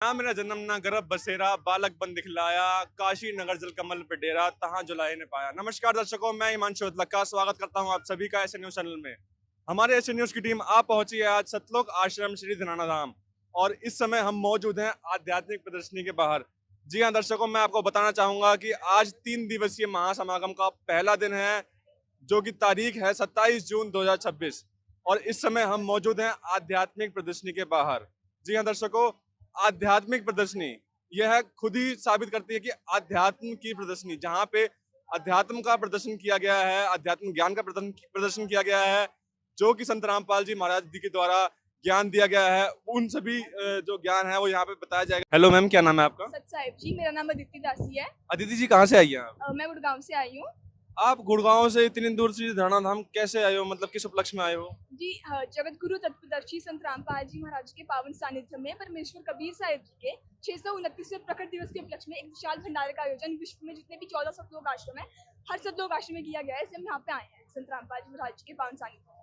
ना मेरा जन्म ना गर्भ बसेरा बालक बन दिखलाया काशी नगर जल कमल पे डेरा तहां जुलाए ने पाया। नमस्कार दर्शकों, मैं हिमांशु का स्वागत करता हूं आप सभी का ऐसे न्यूज चैनल में। हमारे ऐसे न्यूज की टीम आ पहुंची है आज सतलोक आश्रम श्री धनाना धाम और इस समय हम मौजूद हैं आध्यात्मिक प्रदर्शनी के बाहर। जी हाँ दर्शकों, मैं आपको बताना चाहूंगा कि आज 3 दिवसीय महासमागम का पहला दिन है, जो कि तारीख है 27 जून 2026 और इस समय हम मौजूद हैं आध्यात्मिक प्रदर्शनी के बाहर। जी हाँ दर्शकों, आध्यात्मिक प्रदर्शनी यह खुद ही साबित करती है कि अध्यात्म की प्रदर्शनी, जहाँ पे अध्यात्म का प्रदर्शन किया गया है, अध्यात्म ज्ञान का प्रदर्शन किया गया है, जो कि संत रामपाल जी महाराज जी के द्वारा ज्ञान दिया गया है। उन सभी जो ज्ञान है वो यहाँ पे बताया जाएगा। हेलो मैम, क्या नाम है आपका? सत साहिब जी, मेरा नाम अदिति दासी है। अदिति जी, कहाँ से आई हैं आप? मैं गुड़गांव से आई हूँ। आप गुड़गांव से इतनी दूर से धरना धाम कैसे आए हो, मतलब किस उपलक्ष्य में आए हो? जी जगत गुरु तत्वदर्शी संत रामपाल जी महाराज के पावन सानिध्य में परमेश्वर कबीर साहिब जी के 629वें प्रकट दिवस के उपलक्ष्य में एक विशाल भंडारे का आयोजन विश्व में जितने भी 14 सतलोक आश्रम है, हर सतलोक आश्रम में किया गया है, इसलिए हम यहाँ पे आए हैं संत रामपाल जी महाराज जी के पावन सानिध्य में।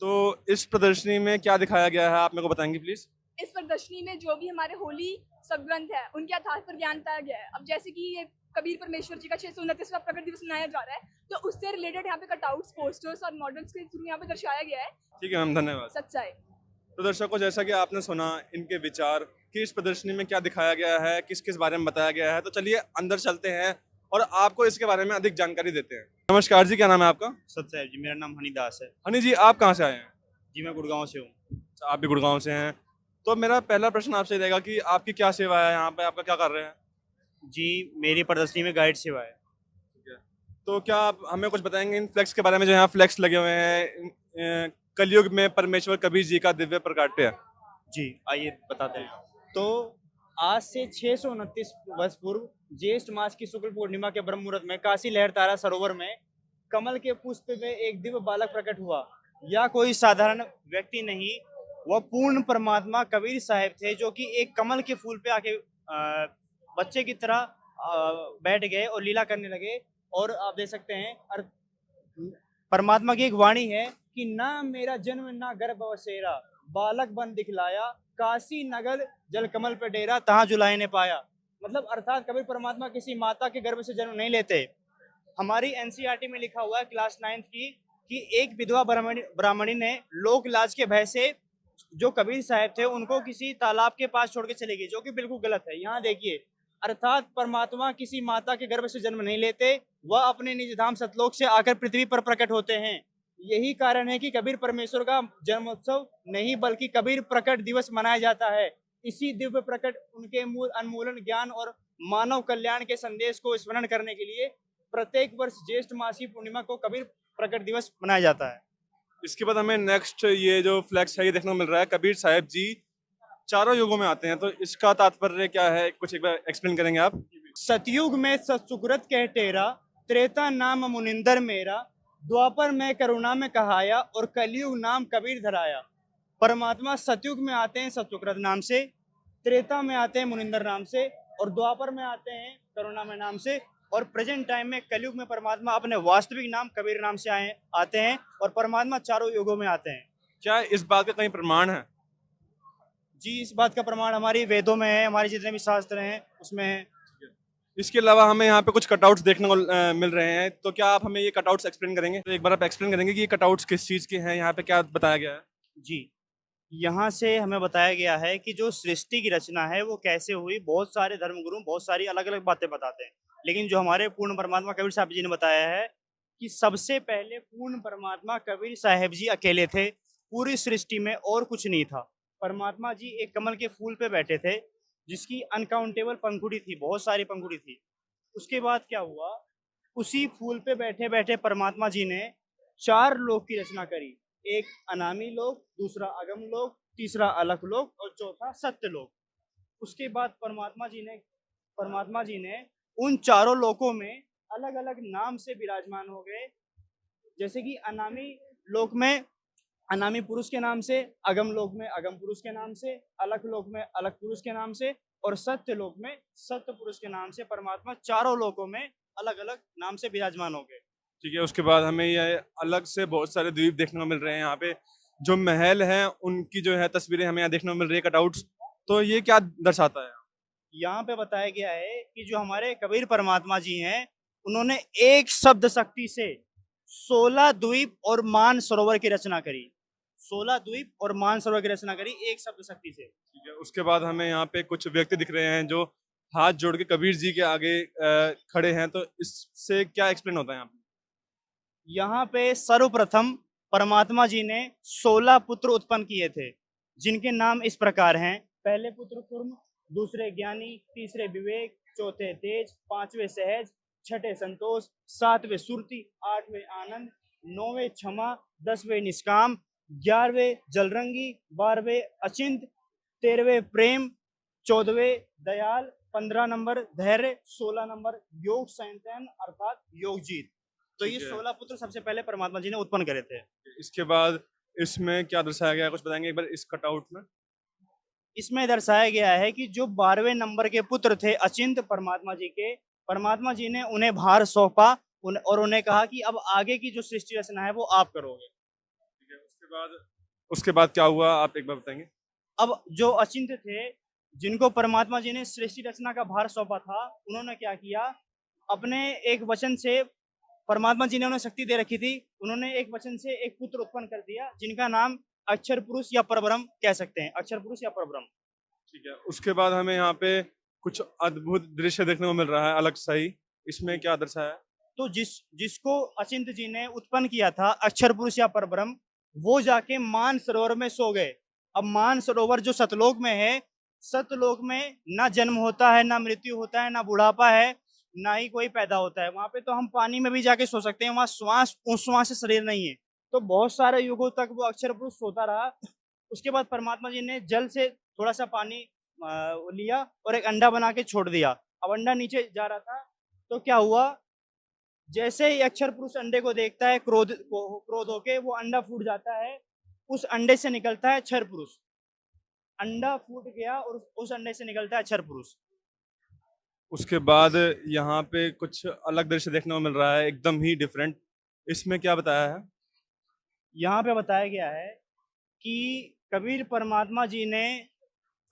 तो इस प्रदर्शनी में क्या दिखाया गया है, आप मेरे को बताएंगे प्लीज? इस प्रदर्शनी में जो भी हमारे होली सब ग्रंथ है उनके आधार पर ज्ञान पाया गया है। अब जैसे कि ये कबीर परमेश्वर जी का 629वां प्रकट दिवस मनाया जा रहा है, तो उससे रिलेटेड यहाँ पे कटआउट्स, पोस्टर्स और मॉडल्स के थ्रू यहाँ पे दर्शाया गया है। ठीक है मैम, धन्यवाद। सच्चाई। तो दर्शकों, जैसा कि आपने सुना इनके विचार कि इस प्रदर्शनी में क्या दिखाया गया है, किस किस बारे में बताया गया है, तो चलिए अंदर चलते हैं और आपको इसके बारे में अधिक जानकारी देते हैं। नमस्कार जी, क्या नाम है आपका? सत साहिब जी, मेरा नाम हनीदास है। हनी जी, आप कहाँ से आए हैं? जी, मैं गुड़गांव से हूँ। अच्छा, आप भी गुड़गांव से हैं। तो मेरा पहला प्रश्न आपसे रहेगा कि आपकी क्या सेवा है यहाँ पे, आपका क्या कर रहे हैं? जी, मेरी प्रदर्शनी में गाइड सेवा है। ठीक है। तो क्या आप हमें कुछ बताएंगे इन फ्लैक्स के बारे में, जो यहाँ फ्लैक्स लगे हुए हैं, कलयुग में परमेश्वर कबीर जी का दिव्य प्रकाट्य? जी, आइए बताते हैं। तो आज से 629 वर्ष पूर्व ज्येष्ठ मास की शुक्ल पूर्णिमा के ब्रह्म मुहूर्त में काशी लहर तारा सरोवर में कमल के पुष्प में एक दिव्य बालक प्रकट हुआ। यह कोई साधारण व्यक्ति नहीं, वह पूर्ण परमात्मा कबीर साहिब थे, जो कि एक कमल के फूल पे आके बच्चे की तरह बैठ गए और लीला करने लगे। और आप देख सकते हैं परमात्मा की एक वाणी है कि ना मेरा जन्म ना गर्भ बसेरा बालक बन दिखलाया काशी नगर जल कमल पे डेरा तहां जुलाए ने पाया। मतलब अर्थात कबीर परमात्मा किसी माता के गर्भ से जन्म नहीं लेते। हमारी एनसीईआरटी में लिखा हुआ है क्लास 9th की कि एक विधवा ब्राह्मणी ने लोक लाज के भय से जो कबीर साहब थे उनको किसी तालाब के पास छोड़ के चले गई, जो कि बिल्कुल गलत है। यहाँ देखिए, अर्थात परमात्मा किसी माता के गर्भ से जन्म नहीं लेते, वह अपने निज धाम सतलोक से आकर पृथ्वी पर प्रकट होते हैं। यही कारण है कि कबीर परमेश्वर का जन्मोत्सव नहीं बल्कि कबीर प्रकट दिवस मनाया जाता है। इसी दिव्य प्रकट उनके मूल अनमोलन ज्ञान और मानव कल्याण के संदेश को स्मरण करने के लिए प्रत्येक वर्ष ज्येष्ठ मासी पूर्णिमा को कबीर प्रकट दिवस मनाया जाता है। इसके बाद हमें नेक्स्ट ये जो फ्लैक्स है ये देखने को मिल रहा है, कबीर साहिब जी चारों युगों में आते हैं, तो इसका तात्पर्य क्या है, कुछ एक बार एक्सप्लेन करेंगे आप? सतयुग में सत्सुकृत कह टेरा, त्रेता नाम मुनिंदर मेरा, द्वापर में करुणा में कहाया और कलयुग नाम कबीर धराया। परमात्मा सतयुग में आते हैं सत्सुकृत नाम से, त्रेता में आते हैं मुनिंदर नाम से और द्वापर में आते हैं करुणा में नाम से, और प्रेजेंट टाइम में कलयुग में परमात्मा अपने वास्तविक नाम कबीर नाम से आते हैं और परमात्मा चारों युगों में आते हैं। क्या इस बात का कहीं प्रमाण है? जी, इस बात का प्रमाण हमारी वेदों में है, हमारे जितने भी शास्त्र हैं उसमें है। इसके अलावा हमें यहाँ पे कुछ कटआउट्स देखने को मिल रहे हैं, तो क्या आप हमें ये कटआउट्स एक्सप्लेन करेंगे? तो एक बार आप एक्सप्लेन करेंगे कि ये कटआउट्स किस चीज़ के हैं, यहाँ पे क्या बताया गया है? जी, यहाँ से हमें बताया गया है कि जो सृष्टि की रचना है वो कैसे हुई। बहुत सारे धर्मगुरु बहुत सारी अलग अलग बातें बताते हैं, लेकिन जो हमारे पूर्ण परमात्मा कबीर साहब जी ने बताया है कि सबसे पहले पूर्ण परमात्मा कबीर साहब जी अकेले थे, पूरी सृष्टि में और कुछ नहीं था। परमात्मा जी एक कमल के फूल पे बैठे थे जिसकी अनकाउंटेबल पंखुड़ी थी, बहुत सारी पंखुड़ी थी। उसके बाद क्या हुआ, उसी फूल पे बैठे बैठे परमात्मा जी ने 4 लोक की रचना करी। एक अनामी लोक, दूसरा अगम लोक, तीसरा अलख लोक और चौथा सत्य लोक। उसके बाद परमात्मा जी ने उन चारों लोकों में अलग अलग नाम से विराजमान हो गए। जैसे कि अनामी लोक में अनामी पुरुष के नाम से, अगम लोक में अगम पुरुष के नाम से, अलख लोक में अलख पुरुष के नाम से और सत्य लोक में सत्य पुरुष के नाम से परमात्मा चारों लोकों में अलग अलग नाम से विराजमान हो गए। ठीक है। उसके बाद हमें ये अलग से बहुत सारे द्वीप देखने को मिल रहे हैं। यहाँ पे जो महल हैं उनकी जो है तस्वीरें हमें यहाँ देखने को मिल रही है, कटआउट्स। तो ये क्या दर्शाता है? यहाँ पे बताया गया है कि जो हमारे कबीर परमात्मा जी हैं, उन्होंने एक शब्द शक्ति से 16 द्वीप और मान सरोवर की रचना करी। 16 द्वीप और मान सरोवर की रचना करी एक शब्द शक्ति से। ठीक है, उसके बाद हमें यहाँ पे कुछ व्यक्ति दिख रहे हैं जो हाथ जोड़ के कबीर जी के आगे खड़े हैं, तो इससे क्या एक्सप्लेन होता है यहाँ पे? यहाँ पे सर्वप्रथम परमात्मा जी ने 16 पुत्र उत्पन्न किए थे, जिनके नाम इस प्रकार हैं। पहले पुत्र कुर्म, दूसरे ज्ञानी, तीसरे विवेक, चौथे तेज, पांचवे सहज, छठे संतोष, सातवें सुरति, आठवें आनंद, नौवें क्षमा, 10वें निष्काम, 11वें जलरंगी, 12वें अचिंत, 13वें प्रेम, 14वें दयाल, 15 नंबर धैर्य, 16 नंबर योग संयंत्रण अर्थात योग जीत। तो ये ठीक है। 16 पुत्र सबसे पहले परमात्मा जी ने उत्पन्न करे थे। इसके बाद इसमें क्या दर्शाया गया है, कुछ बताएंगे एक बार इस कटआउट में? इसमें दर्शाया गया है कि जो 12वें नंबर के पुत्र थे अचिंत परमात्मा जी के, परमात्मा जी ने उन्हें भार सौंपा और उन्हें कहा कि अब आगे की जो सृष्टि रचना है वो आप करोगे। ठीक है, उसके बाद क्या हुआ, आप एक बार बताएंगे? अब जो अचिंत थे, जिनको परमात्मा जी ने सृष्टि रचना का भार सौंपा था, उन्होंने क्या किया, अपने एक वचन से, परमात्मा जी ने उन्हें शक्ति दे रखी थी, उन्होंने एक वचन से एक पुत्र उत्पन्न कर दिया, जिनका नाम अक्षर पुरुष या परब्रह्म कह सकते हैं, अक्षर पुरुष या परब्रह्म। ठीक है, उसके बाद हमें यहाँ पे कुछ अद्भुत दृश्य देखने को मिल रहा है अलग सा ही। इसमें क्या दर्शाया है? तो जिसको अचिंत जी ने उत्पन्न किया था अक्षर पुरुष या परब्रह्म, वो जाके मान सरोवर में सो गए। अब मान सरोवर जो सतलोक में है, सतलोक में ना जन्म होता है, ना मृत्यु होता है, ना बुढ़ापा है, ना ही कोई पैदा होता है। वहां पे तो हम पानी में भी जाके सो सकते हैं, वहां श्वास उश्वास से शरीर नहीं है। तो बहुत सारे युगों तक वो अक्षर पुरुष सोता रहा। उसके बाद परमात्मा जी ने जल से थोड़ा सा पानी लिया और एक अंडा बना के छोड़ दिया। अब अंडा नीचे जा रहा था, तो क्या हुआ, जैसे ही अक्षर पुरुष अंडे को देखता है, क्रोध होके वो अंडा फूट जाता है, उस अंडे से निकलता है क्षर पुरुष। अंडा फूट गया और उस अंडे से निकलता है क्षर पुरुष। उसके बाद यहाँ पे कुछ अलग दृश्य देखने को मिल रहा है, एकदम ही डिफरेंट। इसमें क्या बताया है? यहाँ पे बताया गया है कि कबीर परमात्मा जी ने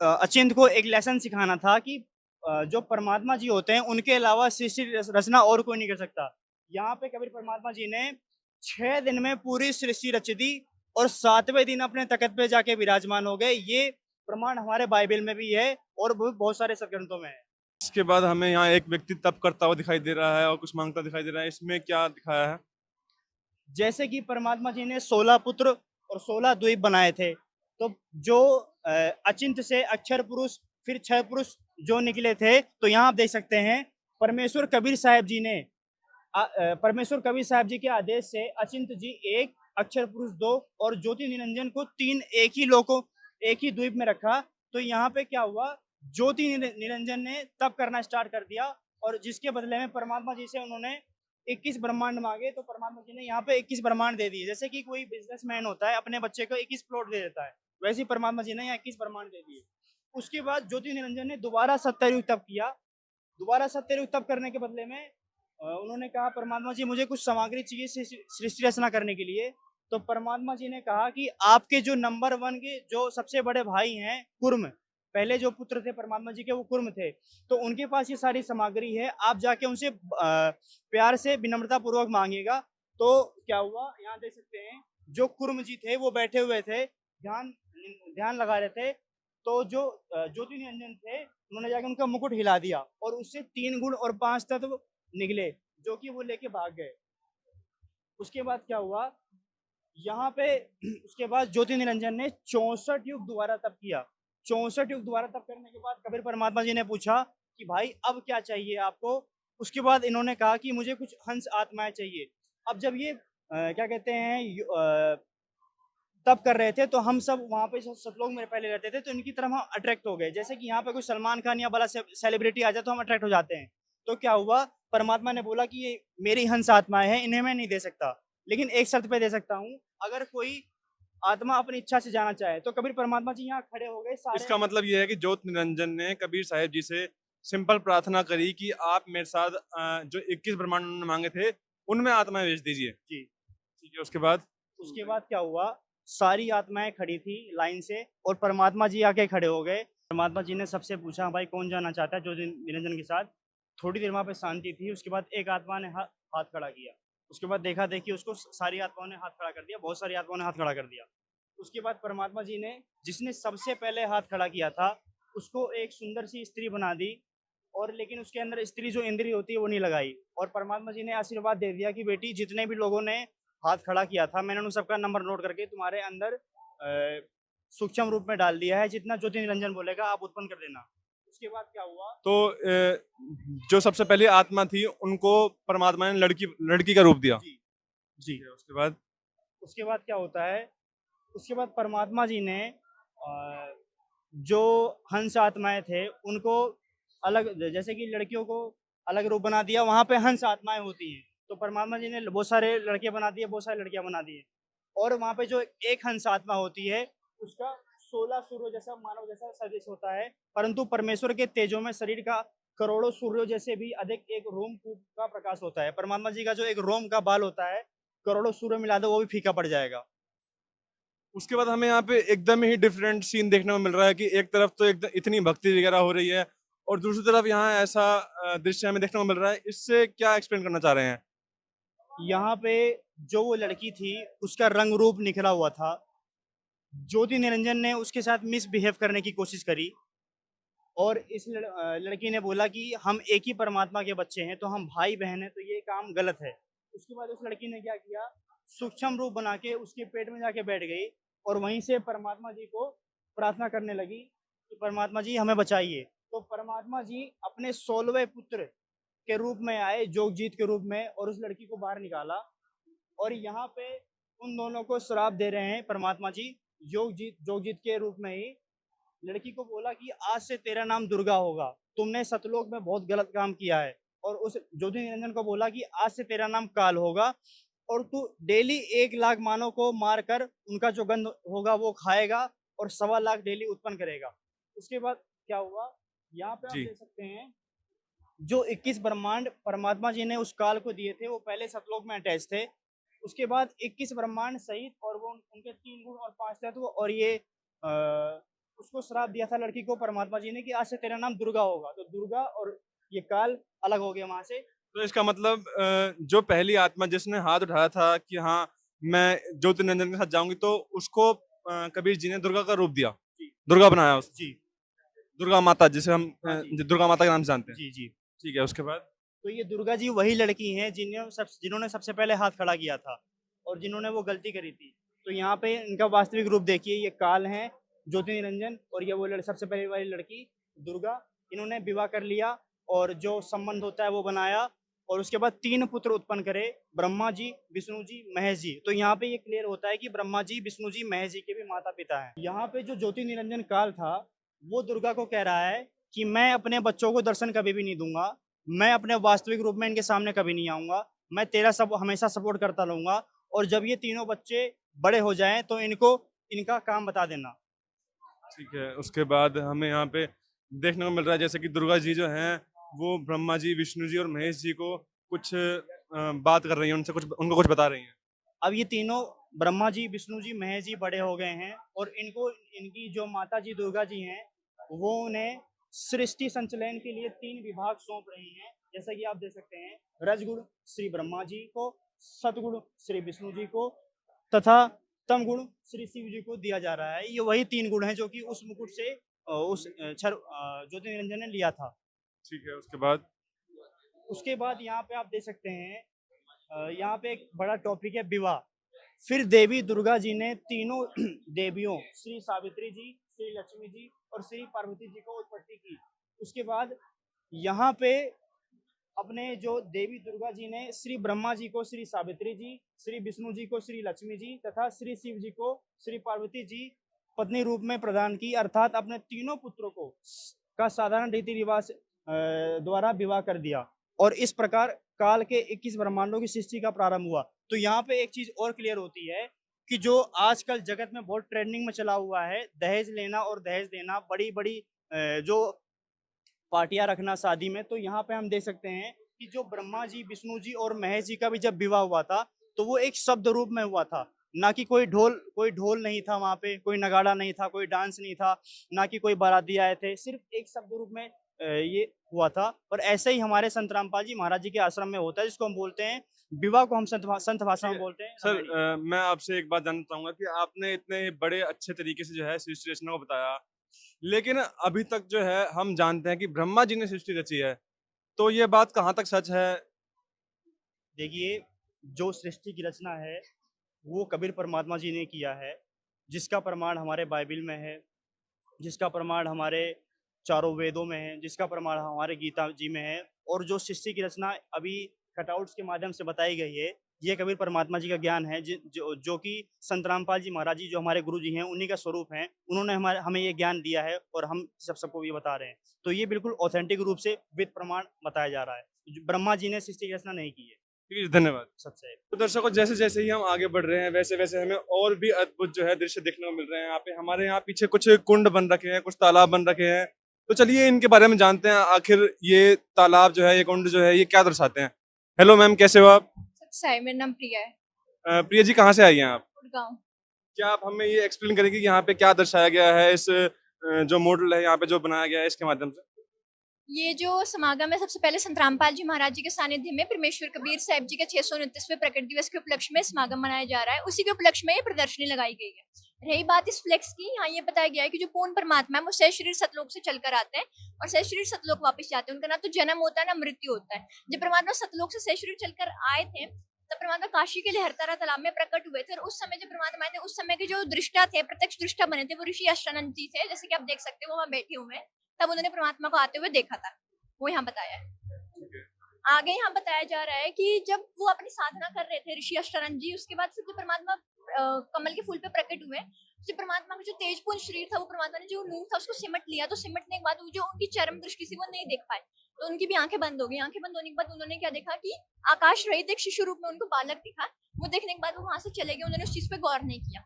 अचिंत को एक लेसन सिखाना था कि जो परमात्मा जी होते हैं उनके अलावा सृष्टि रचना और कोई नहीं कर सकता। यहाँ पे कबीर परमात्मा जी ने 6 दिन में पूरी सृष्टि रच दी और 7वें दिन अपने तख्त पे जाके विराजमान हो गए। ये प्रमाण हमारे बाइबल में भी है और बहुत सारे सदग्रंथों में है। इसके बाद हमें यहाँ एक व्यक्ति तप करता हुआ दिखाई दे रहा है और कुछ मांगता दिखाई दे रहा है। इसमें क्या दिखाया है? जैसे कि परमात्मा जी ने 16 पुत्र और 16 द्वीप बनाए थे, तो जो अचिंत से अक्षर पुरुष फिर 6 पुरुष जो निकले थे, तो यहाँ आप देख सकते हैं परमेश्वर कबीर साहब जी ने परमेश्वर कबीर साहब जी के आदेश से अचिंत जी 1, अक्षर पुरुष 2 और ज्योति निरंजन को 3 एक ही द्वीप में रखा। तो यहाँ पे क्या हुआ, ज्योति निरंजन ने तप करना स्टार्ट कर दिया और जिसके बदले में परमात्मा जी से उन्होंने 21 ब्रह्मांड मांगे, तो परमात्मा जी ने यहाँ पे 21 ब्रह्मांड दे दिए। जैसे कि कोई बिजनेसमैन होता है, अपने बच्चे को 21 प्लॉट दे देता है, वैसे ही परमात्मा जी ने यहाँ 21 ब्रह्मांड दे दिए। उसके बाद ज्योति निरंजन ने दोबारा 70 युग तप किया। दोबारा 70 युग तप करने के बदले में उन्होंने कहा, परमात्मा जी मुझे कुछ सामग्री चाहिए सृष्टि रचना करने के लिए। तो परमात्मा जी ने कहा कि आपके जो नंबर 1 के जो सबसे बड़े भाई हैं कुर्म, पहले जो पुत्र थे परमात्मा जी के वो कुर्म थे, तो उनके पास ये सारी सामग्री है, आप जाके उनसे प्यार से विनम्रता पूर्वक मांगिएगा। तो क्या हुआ, यहाँ देख सकते हैं जो कुर्म जी थे वो बैठे हुए थे, ध्यान लगा रहे थे। तो जो ज्योति निरंजन थे उन्होंने जाके उनका मुकुट हिला दिया और उससे 3 गुण और 5 तत्व निकले, जो कि वो लेके भाग गए। उसके बाद क्या हुआ, यहाँ पे उसके बाद ज्योति निरंजन ने 64 युग दोबारा तप किया। 64 युग दोबारा तप करने के बाद कबीर परमात्मा जी ने पूछा कि भाई अब क्या चाहिए आपको। उसके बाद इन्होंने कहा कि मुझे कुछ हंस आत्माएं चाहिए। अब जब ये क्या कहते हैं तप कर रहे थे, तो हम सब वहाँ पे सतलोक में पहले रहते थे, तो इनकी तरफ हम अट्रैक्ट हो गए। जैसे कि यहाँ पे कोई सलमान खान या बड़ा सेलिब्रिटी आ जाए तो हम अट्रैक्ट हो जाते हैं। तो क्या हुआ, परमात्मा ने बोला कि ये मेरी हंस आत्माएं हैं, इन्हें मैं नहीं दे सकता, लेकिन एक शर्त पे दे सकता हूँ, अगर कोई आत्मा अपनी इच्छा से जाना चाहे। तो कबीर परमात्मा जी यहाँ खड़े हो गए सारे। इसका मतलब ये है कि ज्योति निरंजन ने कबीर साहिब जी से सिंपल प्रार्थना करी कि आप मेरे साथ जो 21 ब्रह्मांड उन्होंने मांगे थे उनमें आत्माएं भेज दीजिए। जी, ठीक है, उसके बाद क्या हुआ, सारी आत्माएं खड़ी थी लाइन से और परमात्मा जी आके खड़े हो गए। परमात्मा जी ने सबसे पूछा भाई कौन जाना चाहता है ज्योति निरंजन के साथ। थोड़ी देर वहाँ पे शांति थी, उसके बाद एक आत्मा ने हाथ खड़ा किया। उसके बाद देखा देखी उसको सारी आत्माओं ने हाथ खड़ा कर दिया, बहुत सारी आत्माओं ने हाथ खड़ा कर दिया। उसके बाद परमात्मा जी ने जिसने सबसे पहले हाथ खड़ा किया था उसको एक सुंदर सी स्त्री बना दी, और लेकिन उसके अंदर स्त्री जो इंद्री होती है वो नहीं लगाई। और परमात्मा जी ने आशीर्वाद दे दिया कि बेटी जितने भी लोगों ने हाथ खड़ा किया था मैंने उन सबका नंबर नोट करके तुम्हारे अंदर सूक्ष्म रूप में डाल दिया है, जितना ज्योति निरंजन बोलेगा आप उत्पन्न कर देना। उसके बाद क्या हुआ, तो जो सबसे पहली आत्मा थी उनको परमात्मा ने लड़की लड़की का रूप दिया। जी जी। उसके बाद क्या होता है, उसके बाद परमात्मा जी ने जो हंस आत्माएं थे उनको अलग, जैसे कि लड़कियों को अलग रूप बना दिया, वहां पे हंस आत्माएं होती हैं, तो परमात्मा जी ने बहुत सारे लड़के बना दिए, बहुत सारी लड़कियां बना दी। और वहां पे जो एक हंस आत्मा होती है उसका 16 सूर्य जैसा मानव जैसा सदृश होता है, परंतु परमेश्वर के तेजों में शरीर का करोड़ों सूर्यों जैसे भी अधिक एक रोमकूप का प्रकाश होता है। परमात्मा जी का जो एक रोम का बाल होता है, करोड़ों सूर्य मिला दो वो भी फीका पड़ जाएगा। उसके बाद हमें यहाँ पे एकदम ही डिफरेंट सीन देखने को मिल रहा है कि एक तरफ तो एकदम इतनी भक्ति वगैरह हो रही है और दूसरी तरफ यहाँ ऐसा दृश्य हमें देखने को मिल रहा है। इससे क्या एक्सप्लेन करना चाह रहे हैं? यहाँ पे जो वो लड़की थी उसका रंग रूप निखरा हुआ था। ज्योति निरंजन ने उसके साथ मिसबिहेव करने की कोशिश करी, और इस लड़की ने बोला कि हम एक ही परमात्मा के बच्चे हैं, तो हम भाई बहन हैं, तो ये काम गलत है। उसके बाद उस लड़की ने क्या किया, सूक्ष्म रूप बना के उसके पेट में जाके बैठ गई और वहीं से परमात्मा जी को प्रार्थना करने लगी कि परमात्मा जी हमें बचाइए। तो परमात्मा जी अपने 16वें पुत्र के रूप में आए, जोगजीत के रूप में, और उस लड़की को बाहर निकाला। और यहाँ पे उन दोनों को श्राप दे रहे हैं परमात्मा जी, जोगजीत के रूप में ही। लड़की को बोला कि आज से तेरा नाम दुर्गा होगा, तुमने सतलोक में बहुत गलत काम किया है। और उस ज्योति निरंजन को बोला कि आज से तेरा नाम काल होगा, और तू डेली 1 लाख मानव को मारकर उनका जो गंध होगा वो खाएगा, और 1.25 लाख डेली उत्पन्न करेगा। उसके बाद क्या हुआ, यहाँ पे आप देख सकते हैं जो 21 ब्रह्मांड परमात्मा जी ने उस काल को दिए थे वो पहले सतलोक में अटैच थे। उसके बाद 21 ब्रह्मांड सहित और वो उनके 3 गुण और 5 तत्व, और ये उसको श्राप दिया था लड़की को परमात्मा जी ने कि आज से तेरा नाम दुर्गा होगा। तो दुर्गा और ये काल अलग हो गया वहां से। तो इसका मतलब जो पहली आत्मा जिसने हाथ उठाया था कि हाँ मैं ज्योति निरंजन के साथ जाऊंगी, तो उसको कबीर जी ने दुर्गा का रूप दिया, दुर्गा बनाया उस जी, दुर्गा माता, जिसे हम जी। दुर्गा माता के नाम से जानते हैं। जी जी। ठीक है, उसके बाद तो ये दुर्गा जी वही लड़की हैं जिन्होंने सबसे पहले हाथ खड़ा किया था और जिन्होंने वो गलती करी थी। तो यहाँ पे इनका वास्तविक रूप देखिए, ये काल है ज्योति निरंजन, और ये वो सबसे पहले वाली लड़की दुर्गा। इन्होंने विवाह कर लिया और जो संबंध होता है वो बनाया, और उसके बाद 3 पुत्र उत्पन्न करे, ब्रह्मा जी, विष्णु जी, महेश जी। तो यहाँ पे ये क्लियर होता है कि ब्रह्मा जी, विष्णु जी, महेश जी के भी माता पिता हैं। यहाँ पे जो ज्योति निरंजन काल था वो दुर्गा को कह रहा है कि मैं अपने बच्चों को दर्शन कभी भी नहीं दूंगा, मैं अपने वास्तविक रूप में इनके सामने कभी नहीं आऊंगा, मैं तेरा सब हमेशा सपोर्ट करता रहूंगा, और जब ये तीनों बच्चे बड़े हो जाएं तो इनको इनका काम बता देना। ठीक है, उसके बाद हमें यहाँ पे देखने को मिल रहा है जैसे कि दुर्गा जी जो हैं वो ब्रह्मा जी, विष्णु जी और महेश जी को कुछ बात कर रही हैं, उनको कुछ बता रही हैं। अब ये तीनों ब्रह्मा जी, विष्णु जी, महेश जी बड़े हो गए हैं, और इनको इनकी जो माता जी दुर्गा जी हैं वो उन्हें सृष्टि संचलन के लिए 3 विभाग सौंप रही हैं। जैसा कि आप देख सकते हैं, रजगुण श्री ब्रह्मा जी को, सतगुण श्री विष्णु जी को, तथा तम गुण श्री शिव जी को दिया जा रहा है। ये वही 3 गुण हैं जो कि उस मुकुट से उस ज्योति निरंजन ने लिया था। ठीक है, उसके बाद यहाँ पे आप देख सकते हैं, यहाँ पे एक बड़ा टॉपिक है विवाह। फिर देवी दुर्गा जी ने तीनों देवियों श्री सावित्री जी, श्री लक्ष्मी जी और श्री पार्वती जी को उत्पत्ति की। उसके बाद यहाँ पे अपने जो देवी दुर्गा जी ने श्री ब्रह्मा जी को श्री सावित्री जी, श्री विष्णु जी को श्री लक्ष्मी जी तथा श्री शिव जी को श्री पार्वती जी पत्नी रूप में प्रदान की, अर्थात अपने तीनों पुत्रों को का साधारण रीति रिवाज द्वारा विवाह कर दिया, और इस प्रकार काल के 21 ब्रह्मांडों की सृष्टि का प्रारंभ हुआ। तो यहाँ पे एक चीज और क्लियर होती है कि जो आजकल जगत में बहुत ट्रेंडिंग में चला हुआ है, दहेज लेना और दहेज देना, बड़ी बड़ी जो पार्टियां रखना शादी में, तो यहाँ पे हम देख सकते हैं कि जो ब्रह्मा जी, विष्णु जी और महेश जी का भी जब विवाह हुआ था तो वो एक शब्द रूप में हुआ था। ना कि कोई ढोल नहीं था वहाँ पे, कोई नगाड़ा नहीं था, कोई डांस नहीं था, ना कि कोई बाराती आए थे, सिर्फ एक शब्द रूप में ये हुआ था। और ऐसे ही हमारे संत रामपाल जी महाराज जी के आश्रम में होता है, जिसको हम बोलते हैं विवाह को हम संत भाषा में बोलते हैं सर रामायणी। मैं आपसे एक बात जानना चाहूंगा कि आपने इतने बड़े अच्छे तरीके से जो है सृष्टि रचना को बताया, लेकिन अभी तक जो है हम जानते हैं कि ब्रह्मा जी ने सृष्टि रची है, तो ये बात कहाँ तक सच है? देखिए, जो सृष्टि की रचना है वो कबीर परमात्मा जी ने किया है, जिसका प्रमाण हमारे बाइबिल में है, जिसका प्रमाण हमारे चारों वेदों में है, जिसका प्रमाण हमारे गीता जी में है। और जो सृष्टि की रचना अभी कटआउट्स के माध्यम से बताई गई है, ये कबीर परमात्मा जी का ज्ञान है, जो कि संत रामपाल जी महाराज जी जो हमारे गुरु जी हैं, उन्हीं का स्वरूप हैं। उन्होंने हमें ये ज्ञान दिया है और हम सबको ये बता रहे हैं। तो ये बिल्कुल ऑथेंटिक रूप से विद प्रमाण बताया जा रहा है। ब्रह्मा जी ने सृष्टि की रचना नहीं की है। ठीक है, धन्यवाद। सच है। तो दर्शकों, जैसे जैसे ही हम आगे बढ़ रहे हैं वैसे वैसे हमें और भी अद्भुत जो है दृश्य देखने को मिल रहे हैं। यहाँ पे हमारे यहाँ पीछे कुछ कुंड बन रखे हैं, कुछ तालाब बन रखे हैं, तो चलिए इनके बारे में जानते हैं। आखिर ये तालाब जो है, ये कुंड जो है, ये क्या दर्शाते हैं? हेलो मैम, कैसे हो आप? सच है, मेरा नाम प्रिया है। प्रिया जी, कहाँ से आई हैं आप? गुड़गांव। क्या आप हमें ये एक्सप्लेन करेंगे कि यहाँ पे क्या दर्शाया गया है, इस जो मॉडल है यहाँ पे जो बनाया गया है इसके माध्यम से? ये जो समागम है सबसे पहले संत रामपाल जी महाराज जी के सानिध्य में परमेश्वर कबीर साहिब जी के 629वें प्रकट दिवस के उपलक्ष्य में समागम मनाया जा रहा है। उसी के उपलक्ष्य में ये प्रदर्शनी लगाई गई है। रही बात इस फ्लेक्स की, यहाँ ये बताया गया है कि जो पूर्ण परमात्मा है वो सह शरीर सतलोक से चलकर आते हैं और सह शरीर सतलोक वापस जाते हैं। उनका ना तो जन्म होता है ना मृत्यु होता है। जब परमात्मा सतलोक से सह शरीर चलकर आए थे तब परमात्मा काशी के लहरतारा तालाब में प्रकट हुए थे। और उस समय जब परमात्मा ने उस समय के जो दृष्टा थे, प्रत्यक्ष दृष्टा बने थे, वो ऋषि अष्टानंद जी थे, जैसे कि आप देख सकते हो वहां बैठे हुए हैं। तब उन्होंने परमात्मा को आते हुए देखा था, वो यहाँ बताया है। आगे यहाँ बताया जा रहा है कि जब वो अपनी साधना कर रहे थे ऋषि अष्टानंद जी, उसके बाद फिर जब परमात्मा कमल के फूल पे प्रकट हुए, तो परमात्मा का जो तेजपूर्ण शरीर था वो परमात्मा ने जो नूर था उसको सिमट लिया। तो सिमटने के बाद वो जो उनकी चरम दृष्टि थी वो नहीं देख पाए, तो उनकी भी आंखें बंद हो गई। आंखें बंद होने के बाद उन्होंने क्या देखा कि आकाश रहित एक शिशु रूप में उनको बालक दिखा। वो देखने के बाद वो वहां से चले गए, उन्होंने उस चीज पे गौर नहीं किया।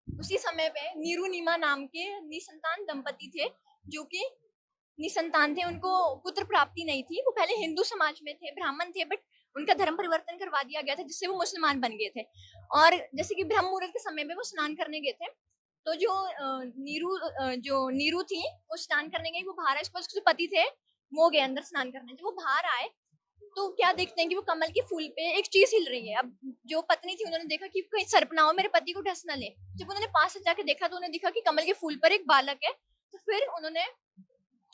उसी समय पे नीरू नीमा नाम के निसंतान दंपति थे, जो कि निसंतान थे, उनको पुत्र प्राप्ति नहीं थी। वो पहले हिंदू समाज में थे, ब्राह्मण थे, बट उनका धर्म परिवर्तन करवा दिया गया था जिससे वो मुसलमान बन गए थे। और जैसे कि ब्रह्म मुहूर्त के समय में वो स्नान करने गए थे, तो जो नीरू थी वो स्नान करने गई, वो बाहर आए। उसके जो पति थे वो गए अंदर स्नान करने। जब वो बाहर आए तो क्या देखते हैं कि वो कमल के फूल पे एक चीज हिल रही है। अब जो पत्नी थी उन्होंने देखा कि कहीं सर्प ना हो, मेरे पति को डस ना ले। जब उन्होंने पास से जाके देखा तो उन्होंने देखा कि कमल के फूल पर एक बालक है। तो फिर उन्होंने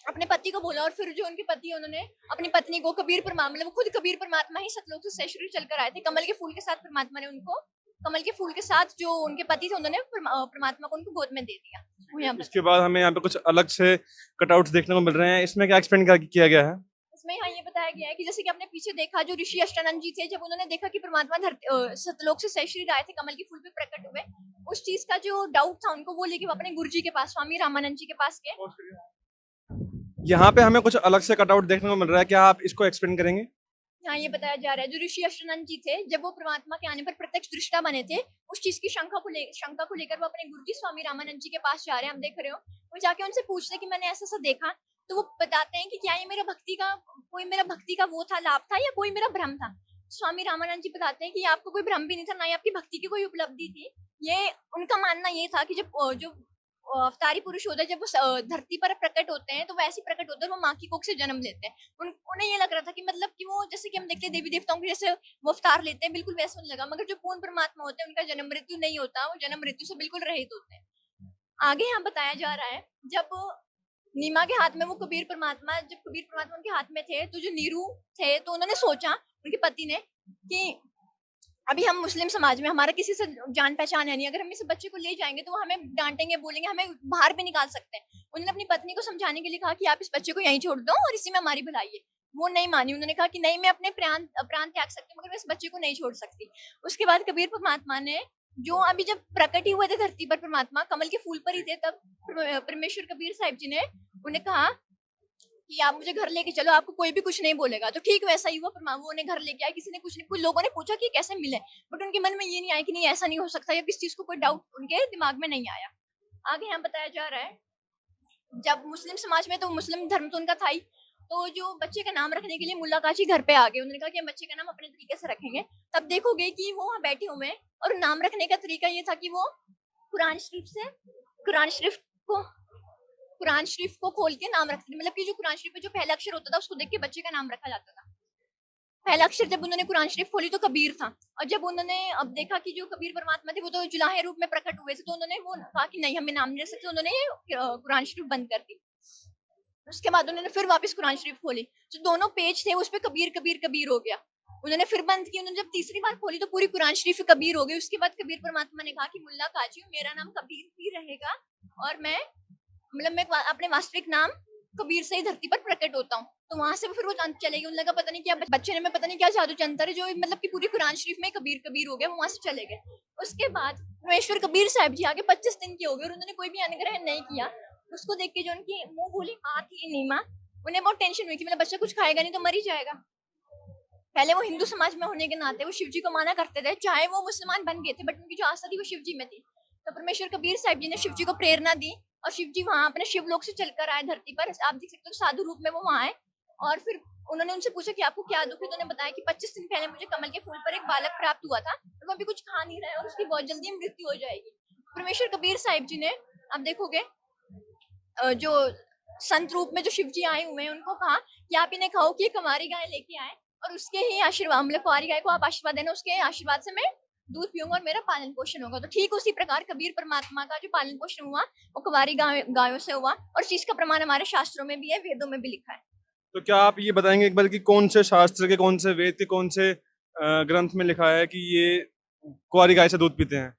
अपने पति को बोला, और फिर जो उनके पति उन्होंने अपनी पत्नी को कबीर परमात्मा, मतलब वो खुद कबीर परमात्मा ही सतलोक से सह शरीर चलकर आए थे। कमल के फूल के साथ परमात्मा ने उनको, कमल के फूल के साथ जो उनके पति थे उन्होंने परमात्मा को उनको गोद में दे दिया। वो यहाँ पर इसके बाद हमें यहाँ पे कुछ अलग से कटआउट्स देखने को मिल रहे हैं, इसमें क्या एक्सप्लेन किया गया है? इसमें यहाँ ये बताया गया है कि जैसे कि आपने पीछे देखा, जो ऋषि अष्टानंद जी थे, जब उन्होंने देखा कि परमात्मा सतलोक से सह शरीर आए थे, कमल के फूल पे प्रकट हुए, उस चीज का जो डाउट था उनको, वो लेके वो अपने गुरु जी के पास, स्वामी रामानंद जी के पास गए। यहाँ पे हमें कुछ अलग से कटआउट देखने को मिल रहा है, क्या आप इसको एक्सप्लेन करेंगे? यहाँ ये बताया जा रहा है, जो ऋषि अष्टानंद जी थे, जब वो परमात्मा के आने पर प्रत्यक्ष दृष्टा बने थे, उस चीज की शंका को लेकर वो अपने गुरुजी स्वामी रामानंद जी के पास जा रहे हैं। हम देख रहे हो, वो जाके उनसे पूछते कि मैंने ऐसा देखा। तो वो बताते हैं कि क्या ये मेरा भक्ति का वो था, लाभ था, या कोई मेरा भ्रम था। स्वामी रामानंद जी बताते हैं कि आपको कोई भ्रम भी नहीं था, ना ही आपकी भक्ति की कोई उपलब्धि थी। ये उनका मानना ये था कि जब जो अवतारी पुरुष होते हैं, जब वो धरती पर प्रकट होते हैं तो वैसे प्रकट होते हैं, वो माँ की कोख से जन्म लेते हैं। उन्हें ये लग रहा था कि मतलब कि वो, जैसे कि हम देखते हैं देवी देवताओं के जैसे वो अवतार लेते हैं, बिल्कुल वैसा नहीं लगा। मगर जो पूर्ण परमात्मा होते हैं उनका जन्म मृत्यु नहीं होता, वो जन्म मृत्यु से बिल्कुल रहित होते हैं। आगे यहाँ बताया जा रहा है, जब नीमा के हाथ में वो कबीर परमात्मा उनके हाथ में थे, तो जो नीरू थे, तो उन्होंने सोचा, उनके पति ने, कि अभी हम मुस्लिम समाज में हमारा किसी से जान पहचान है नहीं, अगर हम इस बच्चे को ले जाएंगे तो वो हमें डांटेंगे, बोलेंगे, हमें बाहर भी निकाल सकते हैं। उन्होंने अपनी पत्नी को समझाने के लिए कहा कि आप इस बच्चे को यहीं छोड़ दो और इसी में हमारी भलाई है। वो नहीं मानी, उन्होंने कहा कि नहीं, मैं अपने प्राण त्याग सकती हूँ, मगर मैं इस बच्चे को नहीं छोड़ सकती। उसके बाद कबीर परमात्मा ने, जो अभी जब प्रकट ही हुए थे धरती पर, परमात्मा कमल के फूल पर ही थे, तब परमेश्वर कबीर साहिब जी ने उन्हें कहा कि आप मुझे घर लेके चलो, आपको कोई भी कुछ नहीं बोलेगा। तो ठीक वैसा ही हुआ, वो उन्हें घर लेके आए। किसी ने कुछ नहीं, कुछ लोगों ने पूछा कि कैसे मिले, बट उनके मन में ये नहीं आया कि नहीं ऐसा नहीं हो सकता, या किस चीज को कोई डाउट उनके दिमाग में नहीं आया। आगे यहाँ बताया जा रहा है, जब मुस्लिम समाज में, तो मुस्लिम धर्म तो उनका था ही, तो जो बच्चे का नाम रखने के लिए मुल्ला काजी घर पे आ गए, उन्होंने कहा कि हम बच्चे का नाम अपने तरीके से रखेंगे। तब देखोगे कि वो वहाँ बैठे हुए हैं और नाम रखने का तरीका ये था कि वो कुरान शरीफ से कुरान शरीफ को कुरान शरीफ को खोल के नाम रखते थे। मतलब कि जो कुरान शरीफ में जो पहला अक्षर होता था उसको देख के बच्चे का नाम रखा जाता था। पहला अक्षर जब उन्होंने कुरान शरीफ खोली तो कबीर था, और जब उन्होंने अब देखा कि जो कबीर परमात्मा थे वो तो जुलाहे रूप में प्रकट हुए थे, तो उन्होंने वो कहा कि नहीं हमें नाम नहीं रख सकते, उन्होंने ये कुरान शरीफ बंद कर दी। उसके बाद उन्होंने फिर वापस कुरान शरीफ खोली, जो दोनों पेज थे उस पे कबीर कबीर कबीर हो गया। उन्होंने फिर बंद की, उन्होंने जब तीसरी बार खोली तो पूरी कुरान शरीफ कबीर हो गई। उसके बाद कबीर परमात्मा ने कहा कि मुल्ला काजी मेरा नाम कबीर ही रहेगा, और मैं अपने वास्तविक नाम कबीर से ही धरती पर प्रकट होता हूँ। तो वहां से फिर वो चले गए। उन लगा पता नहीं क्या बच्चे ने, मैं पता नहीं क्या जादू चंतर है जो मतलब कि पूरी कुरान शरीफ में कबीर कबीर हो गया, वो वहां से चले गए। उसके बाद रामेश्वर कबीर साहब जी आगे 25 दिन के हो गए और उन्होंने कोई भी अनुग्रह नहीं किया। उसको देख के जो उनकी मुंह बोली माँ थी नीमा, उन्हें बहुत टेंशन हुई कि मेरा बच्चा कुछ खाएगा नहीं तो मर ही जाएगा। पहले वो हिंदू समाज में होने के नाते वो शिव जी को माना करते थे, चाहे वो मुसलमान बन गए थे, बट उनकी जो आस्था थी वो शिव जी में थी। तो परमेश्वर कबीर साहब जी ने शिव जी को प्रेरणा दी और शिव जी वहां अपने शिवलोक से चलकर आए धरती पर। आप देख सकते हो साधु रूप में वो वहां आए, और फिर उन्होंने उनसे पूछा कि आपको क्या दुख है। तो उन्होंने बताया कि 25 दिन पहले मुझे कमल के फूल पर एक बालक प्राप्त हुआ था और वो अभी कुछ खा नहीं रहा है और उसकी बहुत जल्दी मृत्यु हो जाएगी। परमेश्वर कबीर साहिब जी ने, आप देखोगे जो संत रूप में जो शिव जी आए हुए हैं, उनको कहा कि आप इन्हें कहो कि कुंवारी गाय लेके आए और उसके ही आशीर्वाद, मतलब कुंवारी गाय को आप आशीर्वाद देना, उसके आशीर्वाद से मैं दूध पीऊंगा और मेरा पालन पोषण होगा। तो ठीक उसी प्रकार कबीर परमात्मा का जो पालन पोषण हुआ वो कुंवारी गायों से हुआ, और चीज का प्रमाण हमारे शास्त्रों में भी है, वेदों में भी लिखा है। तो क्या आप ये बताएंगे एक बार कि कौन से शास्त्र के, कौन से वेद के, कौन से ग्रंथ में लिखा है कि ये कुंवारी गाय से दूध पीते हैं?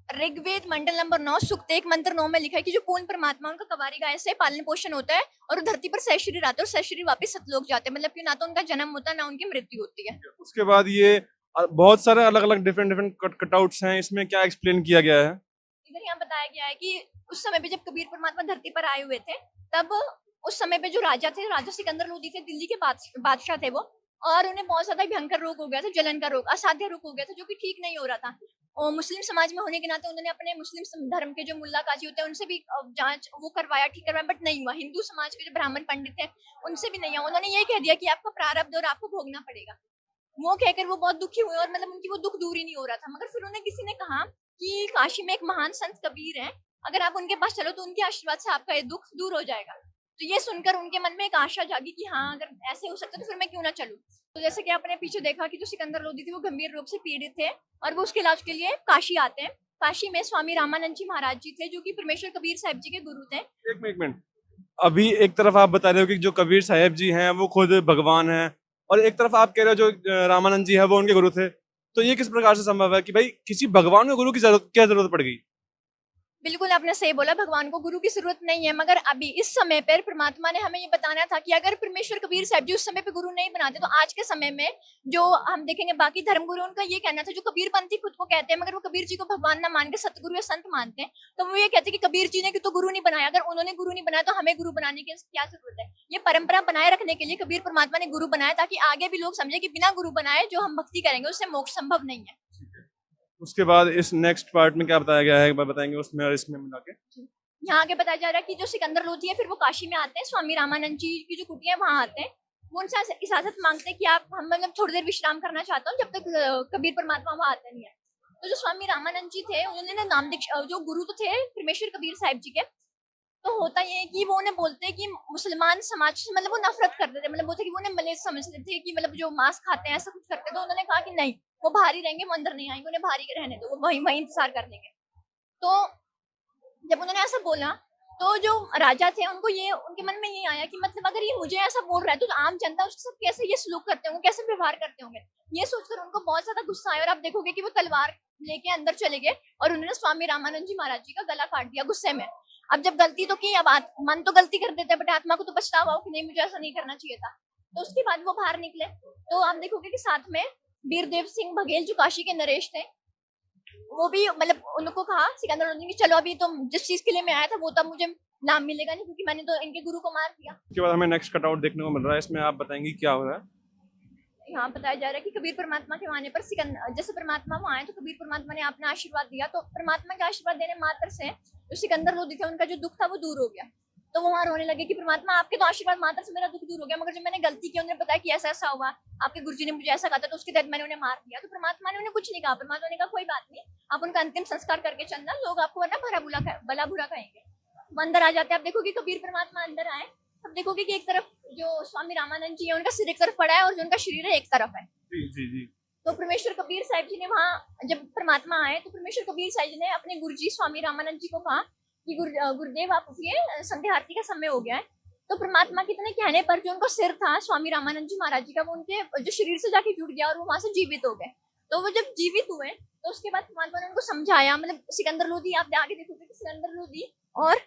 ऋग्वेद मंडल नंबर 9 सूक्त 1 मंत्र 9 में लिखा है कि जो पूर्ण परमात्मा उनका कुंवारी गाय से पालन पोषण होता है और वो धरती पर सहशरीर आते हैं और सहशरीर वापस सतलोक जाते हैं। मतलब कि ना तो उनका जन्म होता है ना उनकी मृत्यु होती है। उसके बाद ये बहुत सारे अलग अलग डिफरेंट कटआउट्स हैं, इसमें क्या एक्सप्लेन किया गया है? इधर यहाँ बताया गया है कि उस समय पे जब कबीर परमात्मा धरती पर आए हुए थे, तब उस समय पे जो राजा थे, राजा सिकंदर लोदी थे, दिल्ली के बादशाह थे वो, और उन्हें बहुत ज्यादा भयंकर रोग हो गया था, जलन का रोग, असाध्य रोग हो गया था, जो कि ठीक नहीं हो रहा था। और मुस्लिम समाज में होने के नाते उन्होंने अपने मुस्लिम धर्म के जो मुल्ला काजी होते हैं उनसे भी जांच वो करवाया, ठीक करवाया, बट नहीं हुआ। हिंदू समाज के जो ब्राह्मण पंडित थे उनसे भी नहीं हुआ। उन्होंने ये कह दिया कि आपका प्रारब्ध और आपको भोगना पड़ेगा। वो कहकर वो बहुत दुखी हुए और मतलब उनकी वो दुख दूर ही नहीं हो रहा था। मगर फिर उन्हें किसी ने कहा कि काशी में एक महान संत कबीर है, अगर आप उनके पास चलो तो उनके आशीर्वाद से आपका ये दुख दूर हो जाएगा। तो ये सुनकर उनके मन में एक आशा जागी कि हाँ, अगर ऐसे हो सकता तो फिर मैं क्यों ना चलूं। तो जैसे कि आपने पीछे देखा कि जो सिकंदर लोदी थे वो गंभीर रोग से पीड़ित थे और वो उसके इलाज के लिए काशी आते हैं। काशी में स्वामी रामानंद जी महाराज जी थे, जो कि परमेश्वर कबीर साहब जी के गुरु थे। एक मिनट, अभी एक तरफ आप बता रहे हो कि जो कबीर साहब जी हैं वो खुद भगवान हैं, और एक तरफ आप कह रहे हो जो रामानंद जी है वो उनके गुरु थे। तो ये किस प्रकार से संभव है कि भाई किसी भगवान को गुरु की क्या जरूरत पड़ गई? बिल्कुल आपने सही बोला, भगवान को गुरु की जरूरत नहीं है। मगर अभी इस समय पर परमात्मा ने हमें ये बताना था कि अगर परमेश्वर कबीर साहब जी उस समय पे गुरु नहीं बनाते तो आज के समय में जो हम देखेंगे बाकी धर्म गुरु, उनका ये कहना था, जो कबीरपंथी खुद को कहते हैं मगर वो कबीर जी को भगवान ना मान के सतगुरु या संत मानते हैं, तो वो ये कहते हैं कि कबीर जी ने तो गुरु नहीं बनाया, अगर उन्होंने गुरु नहीं बनाया तो हमें गुरु बनाने की क्या जरूरत है। ये परंपरा बनाए रखने के लिए कबीर परमात्मा ने गुरु बनाया, ताकि आगे भी लोग समझे कि बिना गुरु बनाए जो हम भक्ति करेंगे उससे मोक्ष संभव नहीं है। उसके बाद इस नेक्स्ट पार्ट में क्या बताया गया है, एक बार बताएंगे उसमें और इसमें मिला के। यहाँ आगे बताया जा रहा है कि जो सिकंदर लोधी है फिर वो काशी में आते हैं, स्वामी रामानंद जी की जो कुटिया है वहां आते हैं। वो उनसे इजाजत मांगते हैं कि आप हम मतलब थोड़ी देर विश्राम करना चाहता हूँ जब तक कबीर परमात्मा वहां आते नहीं है। तो जो स्वामी रामानंद जी थे उन्होंने ना नाम दीक्षा, जो गुरु तो थे परमेश्वर कबीर साहिब जी के, तो होता ये है कि वो उन्हें बोलते हैं कि मुसलमान समाज से मतलब वो नफरत करते थे, मतलब बोलते कि वो उन्हें मलेज समझते थे कि मतलब जो मांस खाते हैं ऐसा कुछ करते थे। तो उन्होंने कहा कि नहीं, वो बाहर ही रहेंगे, वो अंदर नहीं आएंगे, उन्हें बाहर ही रहने दो, वो वहीं वहीं इंतजार कर लेंगे। तो जब उन्होंने ऐसा बोला तो जो राजा थे उनको ये, उनके मन में ये आया कि मतलब अगर ये मुझे ऐसा बोल रहा है तो आम जनता उसके साथ कैसे ये सलूक करते होंगे, कैसे व्यवहार करते होंगे। ये सोचकर उनको बहुत ज्यादा गुस्सा आया और आप देखोगे कि वो तलवार लेके अंदर चले गए और उन्होंने स्वामी रामानंद जी महाराज जी का गला काट दिया गुस्से में। अब जब गलती तो की, अब मन तो गलती कर देता है बट आत्मा को तो पछतावा हो कि नहीं मुझे ऐसा नहीं करना चाहिए था। तो उसके बाद वो बाहर निकले तो आप देखोगे कि साथ में वीरदेव सिंह बघेल जो काशी के नरेश थे, वो भी मतलब उनको कहा सिकंदर लोदी ने, चलो अभी तो जिस चीज के लिए मैं आया था वो तो मुझे नाम मिलेगा नहीं क्योंकि मैंने तो इनके गुरु को मार दिया। उसके बाद हमें नेक्स्ट कटआउट देखने को मिल रहा है, इसमें आप बताएंगे क्या हो रहा है? यहाँ बताया जा रहा है कि कबीर परमात्मा के आने पर सिकंदर, जैसे परमात्मा वहां आए तो कबीर परमात्मा ने अपना आशीर्वाद दिया, तो परमात्मा के आशीर्वाद देने मात्र से जो सिकंदर लोदी थे उनका जो दुख था वो दूर हो गया। तो वो वहाँ रोने लगे कि परमात्मा आपके तो आशीर्वाद मात्र से मेरा दुख दूर हो गया, मगर जब मैंने गलती की, उन्होंने बताया कि ऐसा ऐसा हुआ, आपके गुरुजी ने मुझे ऐसा कहा था, तो उसके तहत मैंने उन्हें मार दिया। तो परमात्मा ने उन्हें कुछ नहीं कहा। परमात्मा ने कहा कोई बात नहीं, आप उनका अंतिम संस्कार करके चलना, लोग आपको वरना भला बुरा कहेंगे। वो अंदर आ जाते हैं। आप देखोगे कबीर परमात्मा अंदर आए, तब देखोगे कि एक तरफ जो स्वामी रामानंद जी है उनका सिर एक तरफ पड़ा है और जो उनका शरीर है एक तरफ है। जी जी जी। तो परमेश्वर कबीर साहिब जी ने वहाँ जब परमात्मा आए तो परमेश्वर कबीर साहिब जी ने अपने गुरुजी स्वामी रामानंद जी को कहा कि गुरुदेव आप उठिए, संध्या आरती का समय हो गया है। तो परमात्मा के इतने कहने पर जो उनको सिर था स्वामी रामानंद जी महाराज जी का, वो उनके जो शरीर से जाके जुड़ गया और वो वहां से जीवित हो गए। तो वो जब जीवित हुए तो उसके बाद परमात्मा ने उनको समझाया, मतलब सिकंदर लोधी, आप आगे देखोगे कि सिकंदर लोधी और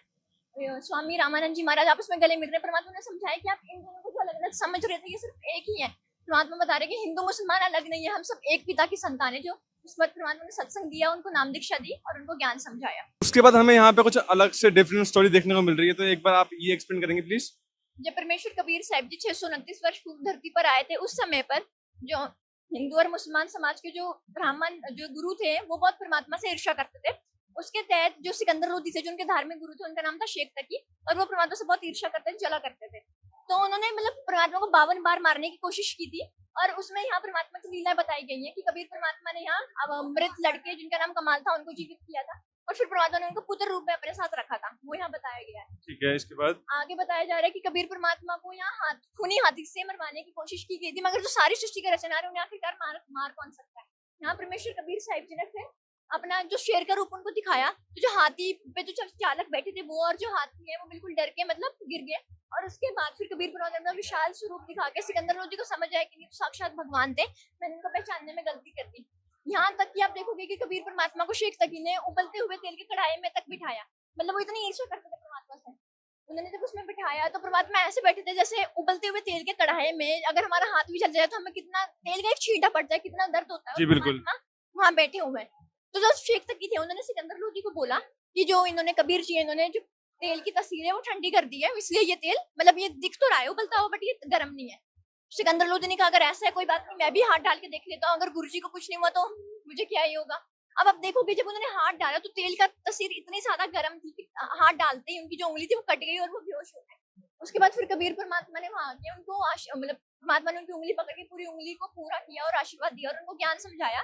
स्वामी रामानंद जी महाराज आपस में गले मिल रहे। परमात्मा ने समझाया कि आप इन दोनों को जो अलग अलग समझ रहे थे, ये सिर्फ एक ही है। परमात्मा बता रहे कि हिंदू मुसलमान अलग नहीं है, हम सब एक पिता की संतान है। जो उस वक्त परमात्मा ने सत्संग दिया, उनको नाम दीक्षा दी और उनको ज्ञान समझाया। उसके बाद हमें यहाँ पे कुछ अलग से डिफरेंट स्टोरी देखने को मिल रही है, तो एक बार आप ये एक्सप्लेन करेंगे प्लीज। जब परमेश्वर कबीर साहिब जी 629 वर्ष पूर्व धरती पर आए थे, उस समय पर जो हिंदू और मुसलमान समाज के जो ब्राह्मण जो गुरु थे वो बहुत परमात्मा से ईर्ष्या करते थे। उसके तहत जो सिकंदर लोधी थे, जो उनके धार्मिक गुरु थे, उनका नाम था शेख तकी, और वो परमात्मा से बहुत ईर्ष्या करते थे, जला करते थे। तो उन्होंने मतलब परमात्मा को 52 बार मारने की कोशिश की थी। और उसमें यहाँ परमात्मा की लीला बताई गई है कि कबीर परमात्मा ने यहाँ मृत लड़के जिनका नाम कमाल था उनको जीवित किया था, और फिर परमात्मा ने उनको पुत्र रूप में अपने साथ रखा था। वो यहाँ बताया गया है। ठीक है, इसके बाद आगे बताया जा रहा है कि कबीर परमात्मा को यहाँ खूनी हाथी से मरवाने की कोशिश की गई थी, मगर जो सारी सृष्टि के रचना उन्हें आखिरकार मार कौन सकता है। यहाँ परमेश्वर कबीर साहिब जी ने फिर अपना जो शेर का रूप उनको दिखाया, तो जो हाथी पे जो चालक बैठे थे वो और जो हाथी है वो बिल्कुल डर के मतलब गिर गए। और उसके बाद फिर कबीर परमात्मा ने विशाल स्वरूप दिखा के सिकंदर लोधी को समझ आया कि ये तो साक्षात भगवान थे, मैंने इनको पहचानने में गलती कर दी। यहाँ तक कि आप देखोगे कि कबीर परमात्मा को शेख तकी ने उबलते हुए तेल के कढ़ाई में तक बिठाया। मतलब वो इतनी ईर्ष्या करते थे परमात्मा से, उन्होंने जब उसमें बिठाया तो परमात्मा ऐसे बैठे थे जैसे उबलते हुए तेल के कढ़ाई में अगर हमारा हाथ भी जल जाए तो हमें कितना तेल का एक छींटा पड़ जाए, कितना दर्द होता है। जी बिल्कुल। वहां बैठे हुए हैं। तो जो शेख तकी थे उन्होंने सिकंदर लोधी को बोला कि जो इन्होंने कबीर जी इन्होंने जो तेल की तस्वीर है वो ठंडी कर दी है, इसलिए ये तेल मतलब ये दिख तो रहा है उबलता हुआ, बट ये गर्म नहीं है। सिकंदर लोधी ने कहा अगर ऐसा है कोई बात नहीं, मैं भी हाथ डाल के देख लेता हूँ, अगर गुरुजी को कुछ नहीं हुआ तो मुझे क्या ही होगा। अब आप देखोगे जब उन्होंने हाथ डाला तो तेल का तस्वीर इतनी ज्यादा गर्म थी कि हाथ डालते ही उनकी जो उंगली थी वो कट गई और वो बेहोश हो गए। उसके बाद फिर कबीर परमात्मा ने वहां आके उनको मतलब परमात्मा ने उनकी उंगली पकड़ के पूरी उंगली को पूरा किया और आशीर्वाद दिया और उनको ज्ञान समझाया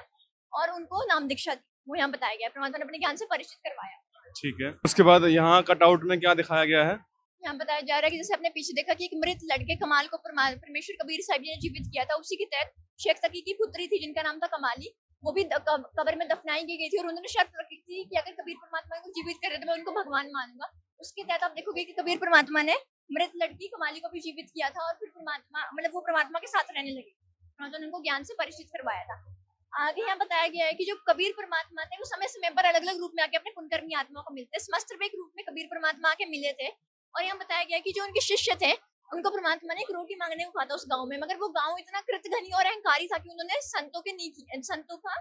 और उनको नाम दीक्षा दी। वो यहाँ बताया गया, परमात्मा ने अपने ज्ञान से परिचित करवाया। ठीक है, उसके बाद यहाँ कटआउट में क्या दिखाया गया है? यहाँ बताया जा रहा है कि जैसे आपने पीछे देखा कि एक मृत लड़के कमाल को परमेश्वर कबीर साहिब जी ने जीवित किया था, उसी के तहत शेख तकी की पुत्री थी जिनका नाम था कमाली, वो भी कब्र में दफनाई गई थी और उन्होंने शर्त रखी थी कि अगर कबीर परमात्मा को जीवित करे तो मैं उनको भगवान मानूंगा। उसके तहत आप देखोगे कि कबीर परमात्मा ने मृत लड़की कमाली को भी जीवित किया था और फिर परमात्मा मतलब वो परमात्मा के साथ रहने लगी, उन्होंने उनको ज्ञान से परिचित करवाया था। आगे यहाँ बताया गया है कि जो कबीर परमात्मा थे वो समय समय पर अलग अलग रूप में आके अपने पुण्यकर्मी आत्मा को मिलते, समस्तवेग रूप में कबीर परमात्मा आके मिले थे। और यहाँ बताया गया कि जो उनके शिष्य थे उनको परमात्मा ने एक रोटी मांगने को कहा था उस गांव में, मगर वो गांव इतना कृतघ्नी और अहंकारी था कि उन्होंने संतों का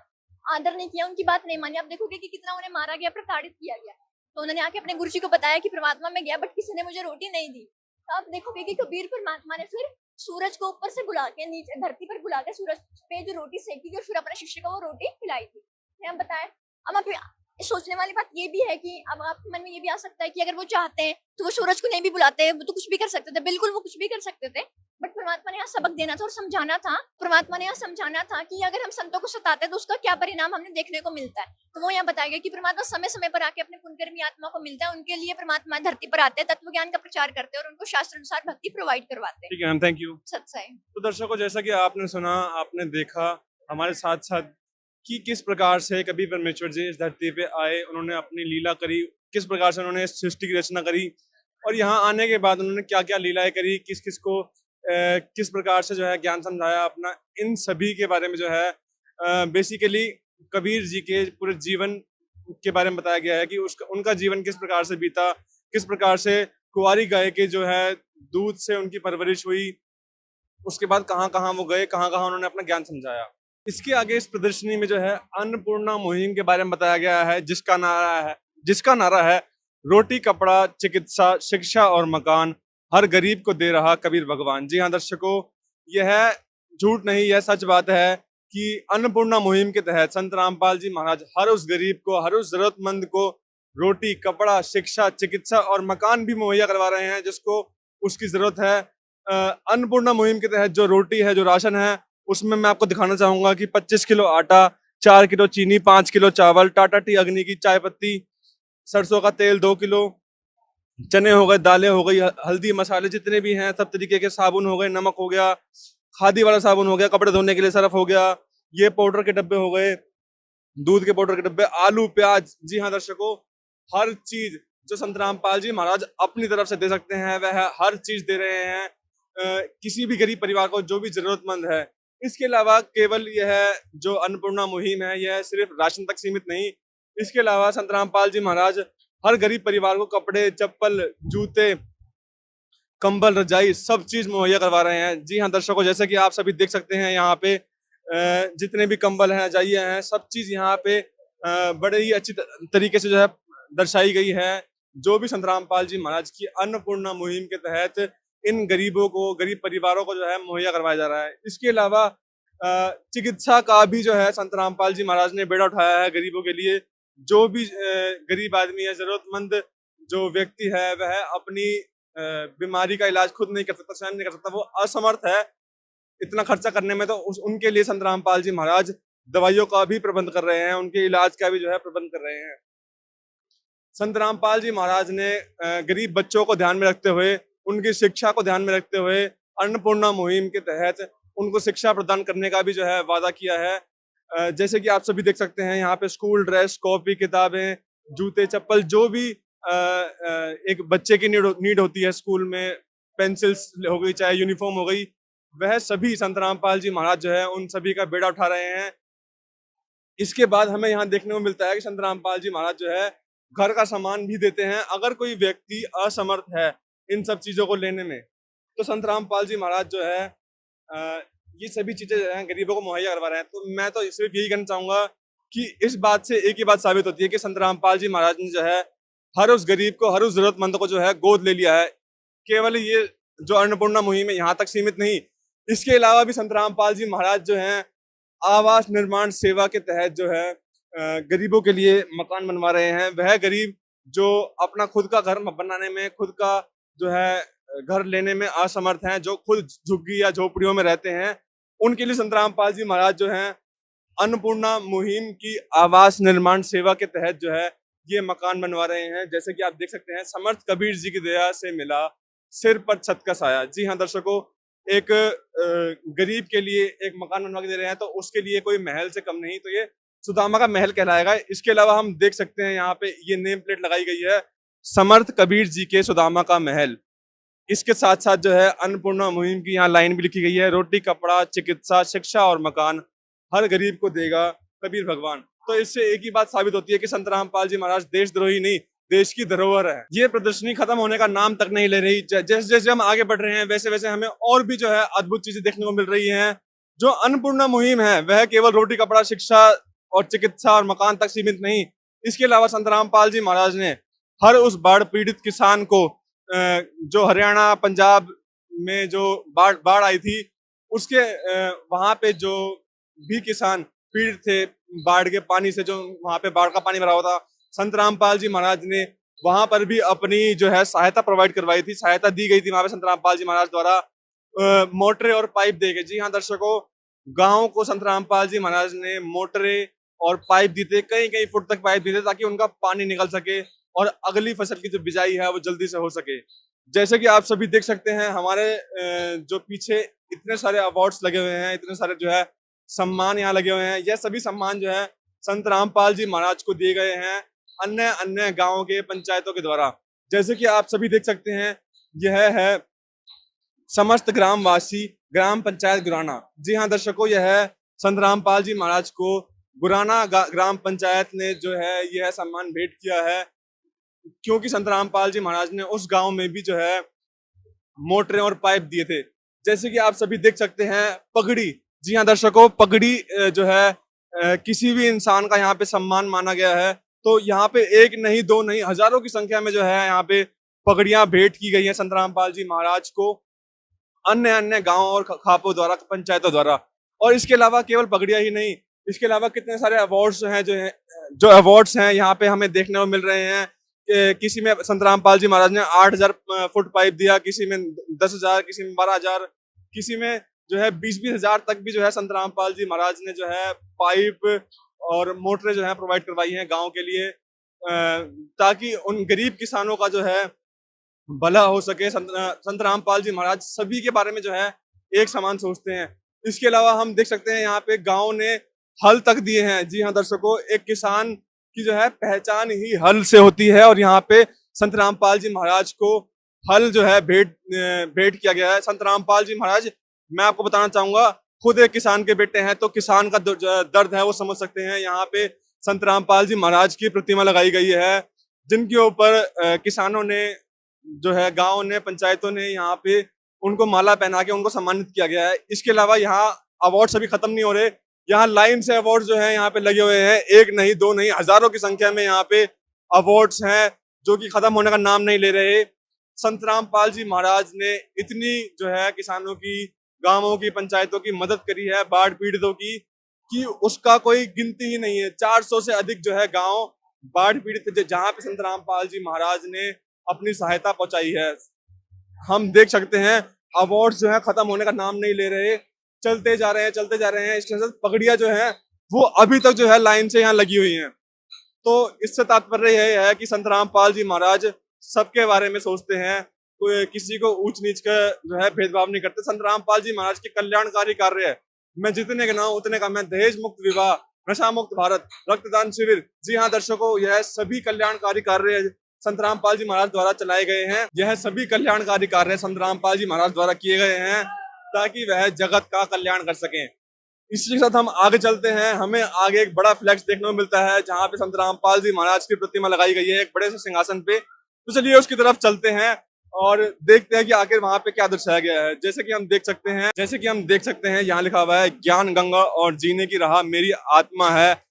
आदर नहीं किया, उनकी बात नहीं मानी। आप देखोगे कि कितना उन्हें मारा गया, प्रताड़ित किया गया। तो उन्होंने आके अपने गुरुजी को बताया कि परमात्मा में गया बट किसी ने मुझे रोटी नहीं दी। तो आप देखोगे कि कबीर परमात्मा ने फिर सूरज को ऊपर से बुला के नीचे धरती पर बुला के सूरज पे जो रोटी सेकी और फिर अपने शिष्य को वो रोटी खिलाई थी। हम बताया। अब आप सोचने वाली बात ये भी है कि अब आपके मन में ये भी आ सकता है कि अगर वो चाहते हैं तो वो सूरज को नहीं भी बुलाते, वो तो कुछ भी कर सकते थे। बिल्कुल वो कुछ भी कर सकते थे, बट परमात्मा ने यहाँ सबक देना था और समझाना था। परमात्मा ने यहाँ समझाना था कि अगर हम संतों को सताते हैं तो उसका क्या परिणाम हमें देखने को मिलता है। तो वो यहाँ बताया गया कि परमात्मा समय समय पर आके अपने पुण्यकर्मी आत्मा को मिलता है, उनके लिए परमात्मा धरती पर आते हैं, तत्व ज्ञान का प्रचार करते हैं और उनको शास्त्र अनुसार भक्ति प्रोवाइड करवाते हैं। ठीक है मैम, थैंक यू। सत्सय। तो दर्शकों, जैसा कि आपने सुना, आपने देखा हमारे साथ साथ कि किस प्रकार से कबीर परमेश्वर जी इस धरती पे आए, उन्होंने अपनी लीला करी, किस प्रकार से उन्होंने इस सृष्टि की रचना करी और यहाँ आने के बाद उन्होंने क्या क्या लीलाएं करी, किस किस को किस प्रकार से जो है ज्ञान समझाया अपना, इन सभी के बारे में जो है बेसिकली कबीर जी के पूरे जीवन के बारे में बताया गया है कि उनका जीवन किस प्रकार से बीता, किस प्रकार से कुंवारी गाय के जो है दूध से उनकी परवरिश हुई, उसके बाद कहाँ कहाँ वो गए, कहाँ कहाँ उन्होंने अपना ज्ञान समझाया। इसके आगे इस प्रदर्शनी में जो है अन्नपूर्णा मुहिम के बारे में बताया गया है, जिसका नारा है रोटी कपड़ा चिकित्सा शिक्षा और मकान, हर गरीब को दे रहा कबीर भगवान। जी हाँ दर्शकों, यह झूठ नहीं, यह सच बात है कि अन्नपूर्णा मुहिम के तहत संत रामपाल जी महाराज हर उस गरीब को, हर उस जरूरतमंद को रोटी, कपड़ा, शिक्षा, चिकित्सा और मकान भी मुहैया करवा रहे हैं जिसको उसकी जरूरत है। अन्नपूर्णा मुहिम के तहत जो रोटी है, जो राशन है, उसमें मैं आपको दिखाना चाहूंगा कि 25 किलो आटा, 4 किलो चीनी, 5 किलो चावल, टाटा टी अग्नि की चाय पत्ती, सरसों का तेल 2 किलो, चने हो गए, दालें हो गई, हल्दी मसाले जितने भी हैं सब तरीके के, साबुन हो गए, नमक हो गया, खादी वाला साबुन हो गया, कपड़े धोने के लिए सर्फ हो गया, ये पाउडर के डब्बे हो गए, दूध के पाउडर के डब्बे, आलू, प्याज। जी हाँ दर्शकों, हर चीज जो संत रामपाल जी महाराज अपनी तरफ से दे सकते हैं वह हर चीज दे रहे हैं किसी भी गरीब परिवार को जो भी जरूरतमंद है। इसके अलावा केवल यह जो अन्नपूर्णा मुहिम है यह सिर्फ राशन तक सीमित नहीं, इसके अलावा संत रामपाल जी महाराज हर गरीब परिवार को कपड़े, चप्पल, जूते, कंबल, रजाई सब चीज मुहैया करवा रहे हैं। जी हाँ दर्शकों, जैसे कि आप सभी देख सकते हैं यहाँ पे जितने भी कंबल हैं, रजाइयाँ हैं, सब चीज यहाँ पे बड़े ही अच्छी तरीके से जो है दर्शाई गई है। जो भी संत रामपाल जी महाराज की अन्नपूर्णा मुहिम के तहत इन गरीबों को, गरीब परिवारों को जो है मुहैया करवाया जा रहा है। इसके अलावा चिकित्सा का भी जो है संत रामपाल जी महाराज ने बेड़ा उठाया है गरीबों के लिए। जो भी गरीब आदमी है, जरूरतमंद जो व्यक्ति है, वह अपनी बीमारी का इलाज खुद नहीं कर सकता, स्वयं नहीं कर सकता, वो असमर्थ है इतना खर्चा करने में, तो उनके लिए संत रामपाल जी महाराज दवाइयों का भी प्रबंध कर रहे हैं, उनके इलाज का भी जो है प्रबंध कर रहे हैं। संत रामपाल जी महाराज ने गरीब बच्चों को ध्यान में रखते हुए, उनकी शिक्षा को ध्यान में रखते हुए अन्नपूर्णा मुहिम के तहत उनको शिक्षा प्रदान करने का भी जो है वादा किया है। जैसे कि आप सभी देख सकते हैं यहाँ पे स्कूल ड्रेस, कॉपी, किताबें, जूते, चप्पल, जो भी एक बच्चे की नीड होती है स्कूल में, पेंसिल्स हो गई, चाहे यूनिफॉर्म हो गई, वह सभी संत रामपाल जी महाराज जो है उन सभी का बेड़ा उठा रहे हैं। इसके बाद हमें यहाँ देखने को मिलता है कि संत रामपाल जी महाराज जो है घर का सामान भी देते हैं। अगर कोई व्यक्ति असमर्थ है इन सब चीजों को लेने में, तो संत रामपाल जी महाराज जो है ये सभी चीजें जो है गरीबों को मुहैया करवा रहे हैं। तो मैं तो सिर्फ यही कहना चाहूंगा कि इस बात से एक ही बात साबित होती है कि संत रामपाल जी महाराज ने जो है हर उस गरीब को, हर उस जरूरतमंद को जो है गोद ले लिया है। केवल ये जो अन्नपूर्णा मुहिम है यहाँ तक सीमित नहीं, इसके अलावा भी संत रामपाल जी महाराज जो है आवास निर्माण सेवा के तहत जो है गरीबों के लिए मकान बनवा रहे हैं। वह गरीब जो अपना खुद का घर बनाने में, खुद का जो है घर लेने में असमर्थ हैं, जो खुद झुग्गी या झोपड़ियों में रहते हैं, उनके लिए संत रामपाल जी महाराज जो हैं अन्नपूर्णा मुहिम की आवास निर्माण सेवा के तहत जो है ये मकान बनवा रहे हैं। जैसे कि आप देख सकते हैं, समर्थ कबीर जी की दया से मिला सिर पर छत का साया। जी हाँ दर्शकों, एक गरीब के लिए एक मकान बनवा के दे रहे हैं, तो उसके लिए कोई महल से कम नहीं, तो ये सुदामा का महल कहलाएगा। इसके अलावा हम देख सकते हैं यहाँ पे ये नेम प्लेट लगाई गई है, समर्थ कबीर जी के सुदामा का महल। इसके साथ साथ जो है अन्नपूर्णा मुहिम की यहाँ लाइन भी लिखी गई है, रोटी, कपड़ा, चिकित्सा, शिक्षा और मकान हर गरीब को देगा कबीर भगवान। तो इससे एक ही बात साबित होती है कि संत रामपाल जी महाराज देशद्रोही नहीं, देश की धरोहर है। ये प्रदर्शनी खत्म होने का नाम तक नहीं ले रही। जैसे जैसे हम आगे बढ़ रहे हैं वैसे वैसे हमें और भी जो है अद्भुत चीजें देखने को मिल रही हैं। जो अन्नपूर्णा मुहिम है वह केवल रोटी, कपड़ा, शिक्षा और चिकित्सा और मकान तक सीमित नहीं, इसके अलावा संत रामपाल जी महाराज ने हर उस बाढ़ पीड़ित किसान को, जो हरियाणा, पंजाब में जो बाढ़ आई थी, उसके वहां पे जो भी किसान पीड़ित थे बाढ़ के पानी से, जो वहां पे बाढ़ का पानी भरा हुआ था, संत रामपाल जी महाराज ने वहां पर भी अपनी जो है सहायता प्रोवाइड करवाई थी, सहायता दी गई थी वहां पे संत रामपाल जी महाराज द्वारा मोटरें और पाइप दे गए। जी हाँ दर्शकों, गाँव को संत रामपाल जी महाराज ने मोटरें और पाइप दी थे, कई कई फुट तक पाइप दी थे, ताकि उनका पानी निकल सके और अगली फसल की जो बिजाई है वो जल्दी से हो सके। जैसे कि आप सभी देख सकते हैं, हमारे जो पीछे इतने सारे अवार्ड्स लगे हुए हैं, इतने सारे जो है सम्मान यहाँ लगे हुए हैं, यह सभी सम्मान जो है संत रामपाल जी महाराज को दिए गए हैं अन्य अन्य गांवों के पंचायतों के द्वारा। जैसे कि आप सभी देख सकते हैं, यह है समस्त ग्रामवासी ग्राम पंचायत गुराना। जी हाँ दर्शकों, यह है संत रामपाल जी महाराज को गुराना ग्राम पंचायत ने जो है यह सम्मान भेंट किया है, क्योंकि संत रामपाल जी महाराज ने उस गांव में भी जो है मोटरें और पाइप दिए थे। जैसे कि आप सभी देख सकते हैं, पगड़ी। जी हाँ दर्शकों, पगड़ी जो है किसी भी इंसान का यहाँ पे सम्मान माना गया है। तो यहाँ पे एक नहीं, दो नहीं, हजारों की संख्या में जो है यहाँ पे पगड़ियां भेंट की गई हैं संत रामपाल जी महाराज को अन्य अन्य गांवों और खापों द्वारा, पंचायतों द्वारा। और इसके अलावा केवल पगड़ियां ही नहीं, इसके अलावा कितने सारे अवार्ड्स हैं जो अवार्ड्स हैं यहाँ पे हमें देखने को मिल रहे हैं कि किसी में संत रामपाल जी महाराज ने 8,000 फुट पाइप दिया, किसी में 10,000, किसी में 12,000, किसी में जो है 20-20 हजार तक भी जो है संत रामपाल जी महाराज ने जो है पाइप और मोटरें जो है प्रोवाइड करवाई हैं गांव के लिए, ताकि उन गरीब किसानों का जो है भला हो सके। संत रामपाल जी महाराज सभी के बारे में जो है एक समान सोचते हैं। इसके अलावा हम देख सकते हैं यहाँ पे गांव ने हल तक दिए हैं। जी हाँ दर्शकों, एक किसान की जो है पहचान ही हल से होती है और यहाँ पे संत रामपाल जी महाराज को हल जो है भेंट किया गया है। संत रामपाल जी महाराज, मैं आपको बताना चाहूंगा, खुद एक किसान के बेटे हैं, तो किसान का दर्द है वो समझ सकते हैं। यहाँ पे संत रामपाल जी महाराज की प्रतिमा लगाई गई है, जिनके ऊपर किसानों ने जो है, गांव ने, पंचायतों ने यहाँ पे उनको माला पहना के उनको सम्मानित किया गया है। इसके अलावा यहाँ अवार्ड अभी खत्म नहीं हो रहे, यहाँ लाइन से अवार्ड जो है यहाँ पे लगे हुए हैं, एक नहीं दो नहीं हजारों की संख्या में यहाँ पे अवार्ड्स हैं जो कि खत्म होने का नाम नहीं ले रहे। संत रामपाल जी महाराज ने इतनी जो है किसानों की, गांवों की, पंचायतों की मदद करी है, बाढ़ पीड़ितों की, कि उसका कोई गिनती ही नहीं है। 400 से अधिक जो है गांव बाढ़ पीड़ित थे जहां पे संत रामपाल जी महाराज ने अपनी सहायता पहुंचाई है। हम देख सकते हैं अवार्ड जो है खत्म होने का नाम नहीं ले रहे, चलते जा रहे हैं। इसके साथ पगड़ियां जो है वो अभी तक जो है लाइन से यहाँ लगी हुई हैं। तो इससे तात्पर्य यह है कि संत रामपाल जी महाराज सबके बारे में सोचते हैं, कोई किसी को ऊंच नीच का जो है भेदभाव नहीं करते। संत रामपाल जी महाराज के कल्याणकारी कार्य है, मैं जितने गिनाऊं उतने का, मैं दहेज मुक्त विवाह, नशा मुक्त भारत, रक्तदान शिविर, जी हाँ दर्शकों, यह सभी कल्याणकारी कार्य संत रामपाल जी महाराज द्वारा चलाए गए हैं। यह सभी कल्याणकारी कार्य संत रामपाल जी महाराज द्वारा किए गए हैं ताकि वह जगत का कल्याण कर सकें। इसी के साथ हम आगे चलते हैं। हमें आगे एक बड़ा फ्लैक्स देखने को मिलता है जहां पे संत रामपाल जी महाराज की प्रतिमा लगाई गई है एक बड़े से सिंहासन पे। तो चलिए उसकी तरफ चलते हैं और देखते हैं कि आखिर वहां पे क्या दर्शाया गया है। जैसे कि हम देख सकते हैं यहाँ लिखा हुआ है, ज्ञान गंगा और जीने की राह मेरी आत्मा है,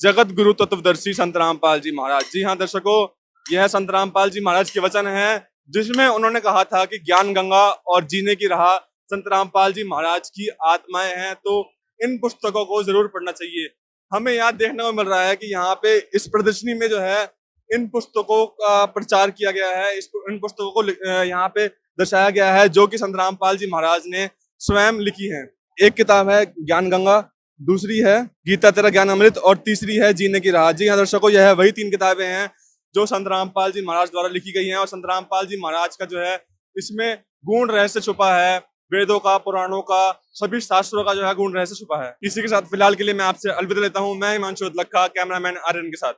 जगत गुरु तत्वदर्शी संत रामपाल जी महाराज। जी हाँ दर्शकों, यह संत रामपाल जी महाराज के वचन है जिसमें उन्होंने कहा था कि ज्ञान गंगा और जीने की राह संत रामपाल जी महाराज की आत्माएं हैं। तो इन पुस्तकों को जरूर पढ़ना चाहिए। हमें यहाँ देखने को मिल रहा है कि यहाँ पे इस प्रदर्शनी में जो है इन पुस्तकों का प्रचार किया गया है, इन पुस्तकों को यहाँ पे दर्शाया गया है जो कि संत रामपाल जी महाराज ने स्वयं लिखी है। एक किताब है ज्ञान गंगा, दूसरी है गीता तेरा ज्ञान अमृत और तीसरी है जीने की राह। जी हाँ दर्शकों, यह वही 3 किताबें हैं जो संत रामपाल जी महाराज द्वारा लिखी गई हैं और संत रामपाल जी महाराज का जो है इसमें गूढ़ रहस्य छुपा है, वेदों का, पुराणों का, सभी शास्त्रों का जो है गूढ़ रहस्य छुपा है। इसी के साथ फिलहाल के लिए मैं आपसे अलविदा लेता हूँ। मैं हिमांशु लक्का, कैमरामैन आर्यन के साथ।